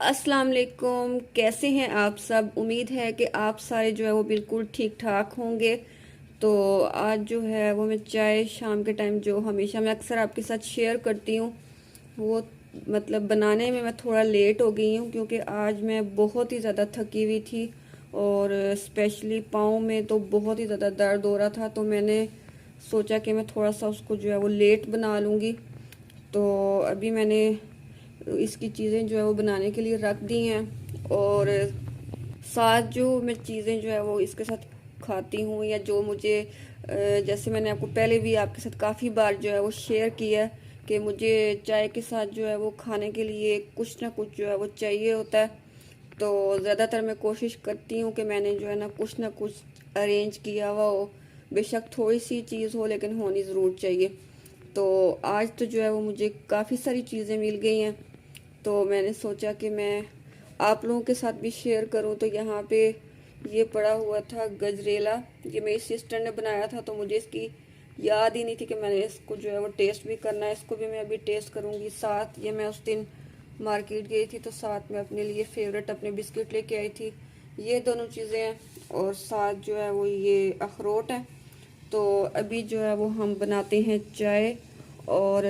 अस्सलाम वालेकुम। कैसे हैं आप सब? उम्मीद है कि आप सारे जो है वो बिल्कुल ठीक ठाक होंगे। तो आज जो है वो मैं चाय शाम के टाइम जो हमेशा मैं अक्सर आपके साथ शेयर करती हूँ वो मतलब बनाने में मैं थोड़ा लेट हो गई हूँ, क्योंकि आज मैं बहुत ही ज़्यादा थकी हुई थी और स्पेशली पाँव में तो बहुत ही ज़्यादा दर्द हो रहा था। तो मैंने सोचा कि मैं थोड़ा सा उसको जो है वो लेट बना लूँगी। तो अभी मैंने इसकी चीज़ें जो है वो बनाने के लिए रख दी हैं, और साथ जो मैं चीज़ें जो है वो इसके साथ खाती हूँ या जो मुझे जैसे मैंने आपको पहले भी आपके साथ काफ़ी बार जो है वो शेयर किया है कि मुझे चाय के साथ जो है वो खाने के लिए कुछ ना कुछ जो है वो चाहिए होता है। तो ज़्यादातर मैं कोशिश करती हूँ कि मैंने जो है ना कुछ अरेंज किया हुआ हो, बेशक थोड़ी सी चीज़ हो लेकिन होनी ज़रूर चाहिए। तो आज तो जो है वो मुझे काफ़ी सारी चीज़ें मिल गई हैं, तो मैंने सोचा कि मैं आप लोगों के साथ भी शेयर करूं। तो यहाँ पे ये पड़ा हुआ था गजरेला, ये मेरी सिस्टर ने बनाया था, तो मुझे इसकी याद ही नहीं थी कि मैंने इसको जो है वो टेस्ट भी करना है। इसको भी मैं अभी टेस्ट करूँगी। साथ ये मैं उस दिन मार्केट गई थी तो साथ में अपने लिए फेवरेट अपने बिस्किट लेके आई थी। ये दोनों चीज़ें हैं और साथ जो है वो ये अखरोट है। तो अभी जो है वो हम बनाते हैं चाय। और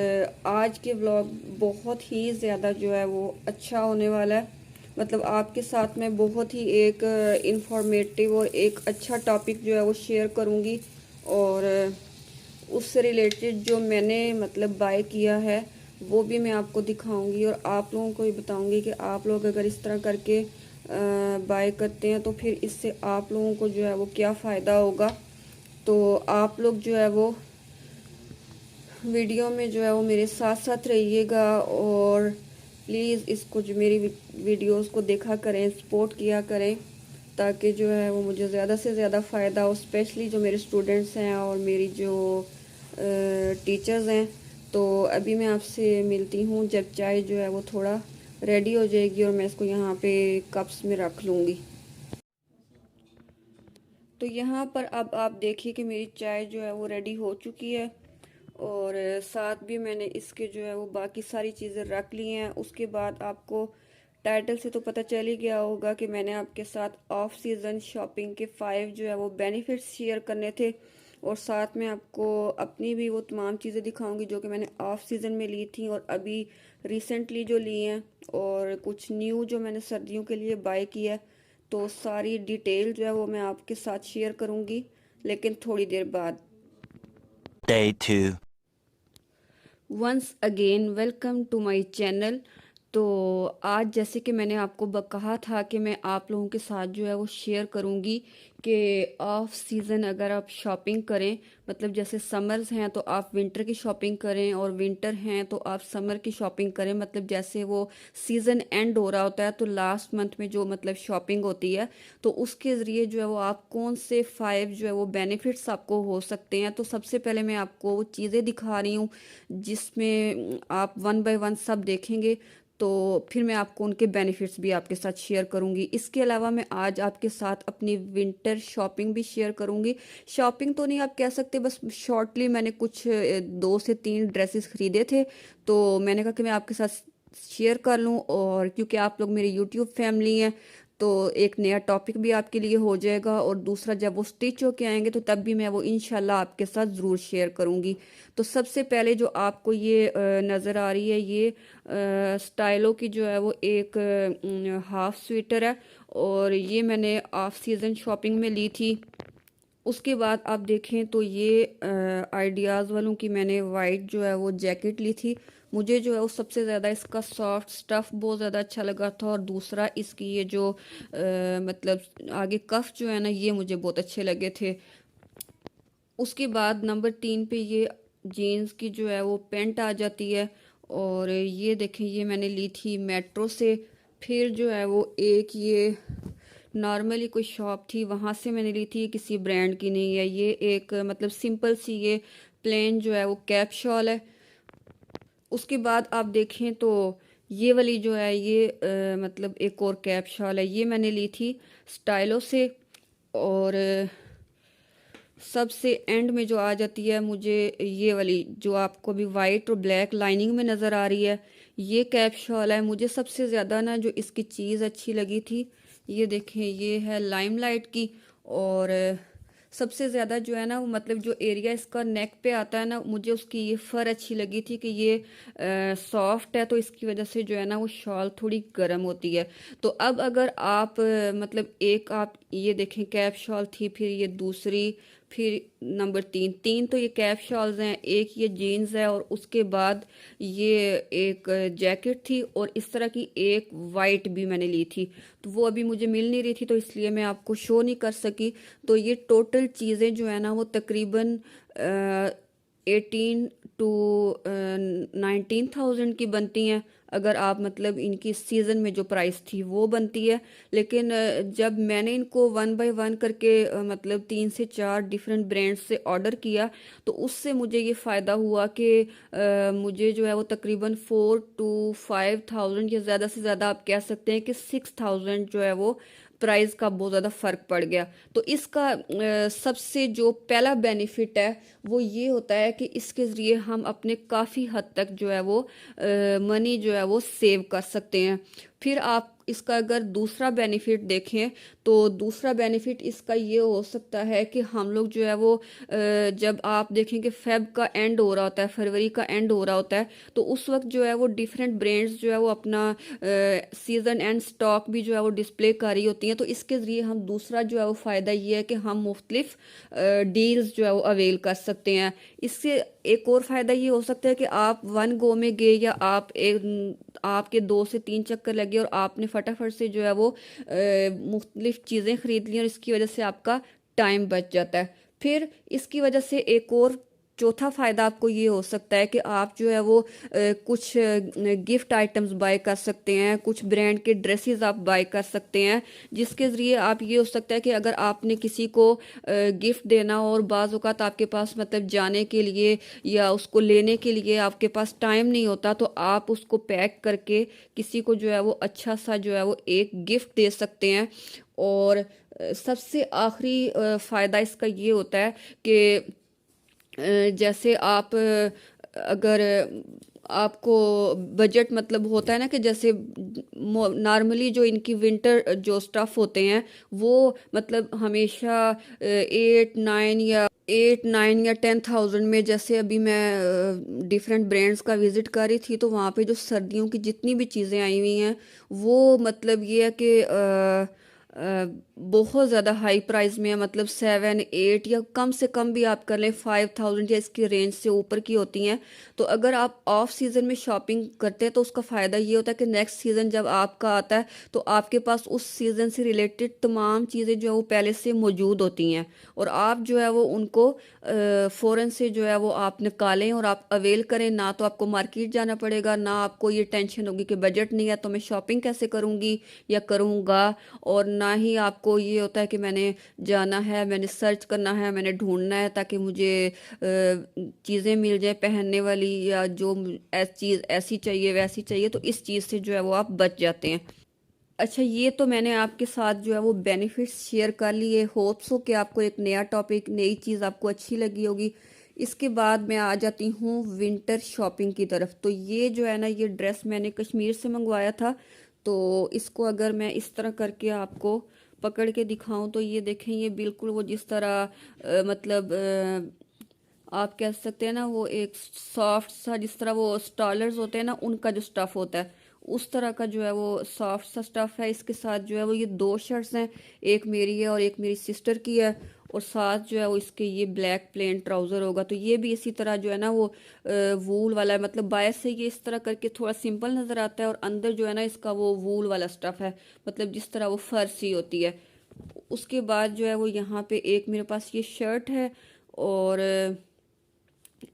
आज के व्लॉग बहुत ही ज़्यादा जो है वो अच्छा होने वाला है। मतलब आपके साथ मैं बहुत ही एक इंफॉर्मेटिव और एक अच्छा टॉपिक जो है वो शेयर करूँगी, और उससे रिलेटेड जो मैंने मतलब बाय किया है वो भी मैं आपको दिखाऊंगी, और आप लोगों को भी बताऊंगी कि आप लोग अगर इस तरह करके बाय करते हैं तो फिर इससे आप लोगों को जो है वो क्या फ़ायदा होगा। तो आप लोग जो है वो वीडियो में जो है वो मेरे साथ साथ रहिएगा, और प्लीज़ इसको जो मेरी वीडियोस को देखा करें, सपोर्ट किया करें, ताकि जो है वो मुझे ज़्यादा से ज़्यादा फ़ायदा हो, स्पेशली जो मेरे स्टूडेंट्स हैं और मेरी जो टीचर्स हैं। तो अभी मैं आपसे मिलती हूँ जब चाय जो है वो थोड़ा रेडी हो जाएगी, और मैं इसको यहाँ पे कप्स में रख लूँगी। तो यहाँ पर अब आप देखिए कि मेरी चाय जो है वो रेडी हो चुकी है, और साथ भी मैंने इसके जो है वो बाकी सारी चीज़ें रख ली हैं। उसके बाद आपको टाइटल से तो पता चल ही गया होगा कि मैंने आपके साथ ऑफ सीज़न शॉपिंग के 5 जो है वो बेनिफिट्स शेयर करने थे, और साथ में आपको अपनी भी वो तमाम चीज़ें दिखाऊंगी जो कि मैंने ऑफ सीज़न में ली थी और अभी रिसेंटली जो ली हैं, और कुछ न्यू जो मैंने सर्दियों के लिए बाय किया है। तो सारी डिटेल जो है वो मैं आपके साथ शेयर करूंगी, लेकिन थोड़ी देर बाद। Day 2. Once again welcome to my channel. तो आज जैसे कि मैंने आपको कहा था कि मैं आप लोगों के साथ जो है वो शेयर करूंगी कि ऑफ सीज़न अगर आप शॉपिंग करें, मतलब जैसे समर्स हैं तो आप विंटर की शॉपिंग करें, और विंटर हैं तो आप समर की शॉपिंग करें। मतलब जैसे वो सीज़न एंड हो रहा होता है तो लास्ट मंथ में जो मतलब शॉपिंग होती है, तो उसके ज़रिए जो है वो आप कौन से 5 जो है वो बेनिफिट्स आपको हो सकते हैं। तो सबसे पहले मैं आपको वो चीज़ें दिखा रही हूँ जिसमें आप वन बाय वन सब देखेंगे, तो फिर मैं आपको उनके बेनिफिट्स भी आपके साथ शेयर करूंगी। इसके अलावा मैं आज आपके साथ अपनी विंटर शॉपिंग भी शेयर करूंगी। शॉपिंग तो नहीं आप कह सकते, बस शॉर्टली मैंने कुछ 2 से 3 ड्रेसेस खरीदे थे, तो मैंने कहा कि मैं आपके साथ शेयर कर लूं, और क्योंकि आप लोग मेरी यूट्यूब फैमिली हैं तो एक नया टॉपिक भी आपके लिए हो जाएगा, और दूसरा जब वो स्टिच होके आएंगे तो तब भी मैं वो इंशाल्लाह आपके साथ ज़रूर शेयर करूंगी। तो सबसे पहले जो आपको ये नज़र आ रही है ये स्टाइलो की जो है वो एक हाफ स्वेटर है, और ये मैंने ऑफ सीज़न शॉपिंग में ली थी। उसके बाद आप देखें तो ये आइडियाज़ वालों की मैंने वाइट जो है वो जैकेट ली थी। मुझे जो है वो सबसे ज़्यादा इसका सॉफ्ट स्टफ़ बहुत ज़्यादा अच्छा लगा था, और दूसरा इसकी ये जो मतलब आगे कफ जो है ना ये मुझे बहुत अच्छे लगे थे। उसके बाद नंबर 3 पे ये जीन्स की जो है वो पेंट आ जाती है, और ये देखें ये मैंने ली थी मेट्रो से। फिर जो है वो एक ये नॉर्मली कोई शॉप थी वहाँ से मैंने ली थी, किसी ब्रांड की नहीं है। ये एक मतलब सिंपल सी ये प्लेन जो है वो कैप शॉल है। उसके बाद आप देखें तो ये वाली जो है ये मतलब एक और कैप शॉल है, ये मैंने ली थी स्टाइलो से। और सबसे एंड में जो आ जाती है मुझे ये वाली जो आपको भी वाइट और ब्लैक लाइनिंग में नज़र आ रही है, ये कैप शॉल है। मुझे सबसे ज़्यादा ना जो इसकी चीज़ अच्छी लगी थी, ये देखें, ये है लाइमलाइट की। और सबसे ज़्यादा जो है ना वो मतलब जो एरिया इसका नेक पे आता है ना, मुझे उसकी ये फर अच्छी लगी थी कि ये सॉफ्ट है, तो इसकी वजह से जो है ना वो शॉल थोड़ी गर्म होती है। तो अब अगर आप मतलब एक आप ये देखें, कैप शॉल थी, फिर ये दूसरी, फिर नंबर तीन, तीन तो ये कैप शॉल्स हैं, एक ये जीन्स है, और उसके बाद ये एक जैकेट थी, और इस तरह की एक वाइट भी मैंने ली थी। तो वो अभी मुझे मिल नहीं रही थी, तो इसलिए मैं आपको शो नहीं कर सकी। तो ये टोटल चीज़ें जो है ना वो तकरीबन 18 to 19,000 की बनती हैं, अगर आप मतलब इनकी सीज़न में जो प्राइस थी वो बनती है। लेकिन जब मैंने इनको वन बाय वन करके मतलब 3 से 4 डिफरेंट ब्रांड्स से ऑर्डर किया, तो उससे मुझे ये फ़ायदा हुआ कि मुझे जो है वो तकरीबन 4 to 5,000 या ज़्यादा से ज़्यादा आप कह सकते हैं कि 6,000 जो है वो प्राइस का बहुत ज़्यादा फ़र्क पड़ गया। तो इसका सबसे जो पहला बेनिफिट है वो ये होता है कि इसके ज़रिए हम अपने काफ़ी हद तक जो है वो मनी जो है वो सेव कर सकते हैं। फिर आप इसका अगर दूसरा बेनिफिट देखें, तो दूसरा बेनिफिट इसका ये हो सकता है कि हम लोग जो है वो जब आप देखें कि फेब का एंड हो रहा होता है, फरवरी का एंड हो रहा होता है, तो उस वक्त जो है वो डिफरेंट ब्रांड्स जो है वो अपना सीज़न एंड स्टॉक भी जो है वो डिस्प्ले कर रही होती हैं। तो इसके ज़रिए हम दूसरा जो है वो फ़ायदा ये है कि हम मुख्तलिफ डील्स जो है वो अवेल कर सकते हैं। इससे एक और फ़ायदा ये हो सकता है कि आप वन गो में गए, या आप एक आपके 2 से 3 चक्कर लगे और आपने फटाफट से जो है वो मुख्तलिफ चीज़ें ख़रीद ली, और इसकी वजह से आपका टाइम बच जाता है। फिर इसकी वजह से एक और चौथा फ़ायदा आपको ये हो सकता है कि आप जो है वो कुछ गिफ्ट आइटम्स बाय कर सकते हैं, कुछ ब्रांड के ड्रेसेस आप बाय कर सकते हैं, जिसके ज़रिए आप ये हो सकता है कि अगर आपने किसी को गिफ्ट देना हो और बाज़ औक़ात आपके पास मतलब जाने के लिए या उसको लेने के लिए आपके पास टाइम नहीं होता, तो आप उसको पैक करके किसी को जो है वो अच्छा सा जो है वो एक गिफ्ट दे सकते हैं। और सबसे आखिरी फ़ायदा इसका ये होता है कि जैसे आप अगर आपको बजट मतलब होता है ना, कि जैसे नॉर्मली जो इनकी विंटर जो स्टफ़ होते हैं वो मतलब हमेशा 8 9 या 10,000 में, जैसे अभी मैं डिफरेंट ब्रांड्स का विज़िट कर रही थी, तो वहाँ पे जो सर्दियों की जितनी भी चीज़ें आई हुई हैं वो मतलब ये है कि बहुत ज़्यादा हाई प्राइस में है, मतलब 7 8 या कम से कम भी आप कर लें 5,000 या इसकी रेंज से ऊपर की होती हैं। तो अगर आप ऑफ सीज़न में शॉपिंग करते हैं तो उसका फ़ायदा ये होता है कि नेक्स्ट सीज़न जब आपका आता है तो आपके पास उस सीज़न से रिलेटेड तमाम चीज़ें जो है वो पहले से मौजूद होती हैं, और आप जो है वो उनको फ़ौरन से जो है वो आप निकालें और आप अवेल करें। ना तो आपको मार्केट जाना पड़ेगा, ना आपको ये टेंशन होगी कि बजट नहीं है तो मैं शॉपिंग कैसे करूँगी या करूँगा, और ना ही आपको ये होता है कि मैंने जाना है, मैंने सर्च करना है, मैंने ढूंढना है ताकि मुझे चीज़ें मिल जाए पहनने वाली, या जो चीज़ ऐसी चाहिए वैसी चाहिए, तो इस चीज़ से जो है वो आप बच जाते हैं। अच्छा, ये तो मैंने आपके साथ जो है वो बेनिफिट्स शेयर कर लिए। होप्स हो कि आपको एक नया टॉपिक, नई चीज़ आपको अच्छी लगी होगी। इसके बाद मैं आ जाती हूँ विंटर शॉपिंग की तरफ। तो ये जो है ना, ये ड्रेस मैंने कश्मीर से मंगवाया था। तो इसको अगर मैं इस तरह करके आपको पकड़ के दिखाऊं, तो ये देखें, ये बिल्कुल वो जिस तरह मतलब आप कह सकते हैं ना, वो एक सॉफ्ट सा, जिस तरह वो स्टॉलर्स होते हैं ना उनका जो स्टफ़ होता है, उस तरह का जो है वो सॉफ्ट सा स्टफ़ है। इसके साथ जो है वो ये दो शर्ट्स हैं, एक मेरी है और एक मेरी सिस्टर की है, और साथ जो है वो इसके ये ब्लैक प्लेन ट्राउज़र होगा। तो ये भी इसी तरह जो है ना वो वूल वाला है, मतलब बाहर से ये इस तरह करके थोड़ा सिंपल नज़र आता है, और अंदर जो है ना इसका वो वूल वाला स्टफ़ है, मतलब जिस तरह वो फर्सी होती है। उसके बाद जो है वो यहाँ पे एक मेरे पास ये शर्ट है, और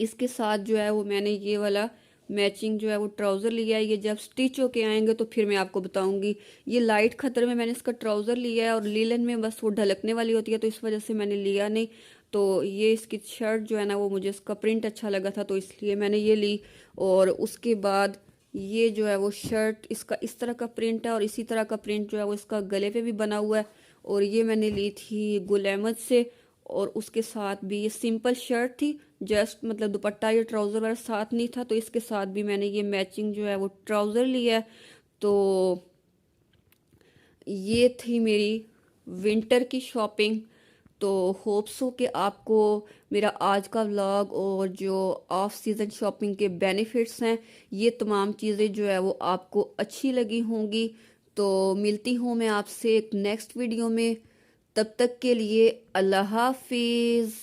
इसके साथ जो है वो मैंने ये वाला मैचिंग जो है वो ट्राउज़र लिया है। ये जब स्टिच होके आएंगे तो फिर मैं आपको बताऊंगी। ये लाइट खतर में मैंने इसका ट्राउज़र लिया है, और लीलन में बस वो ढलकने वाली होती है, तो इस वजह से मैंने लिया नहीं। तो ये इसकी शर्ट जो है ना वो मुझे इसका प्रिंट अच्छा लगा था, तो इसलिए मैंने ये ली। और उसके बाद ये जो है वो शर्ट, इसका इस तरह का प्रिंट है, और इसी तरह का प्रिंट जो है वो इसका गले पे भी बना हुआ है, और ये मैंने ली थी गुल अहमद से। और उसके साथ भी ये सिंपल शर्ट थी, जस्ट मतलब दुपट्टा या ट्राउज़र वगैरह साथ नहीं था, तो इसके साथ भी मैंने ये मैचिंग जो है वो ट्राउज़र लिया है। तो ये थी मेरी विंटर की शॉपिंग। तो होप्स हो कि आपको मेरा आज का व्लॉग और जो ऑफ सीज़न शॉपिंग के बेनिफिट्स हैं, ये तमाम चीज़ें जो है वो आपको अच्छी लगी होंगी। तो मिलती हूँ मैं आपसे एक नेक्स्ट वीडियो में। तब तक के लिए अल्लाह हाफिज़।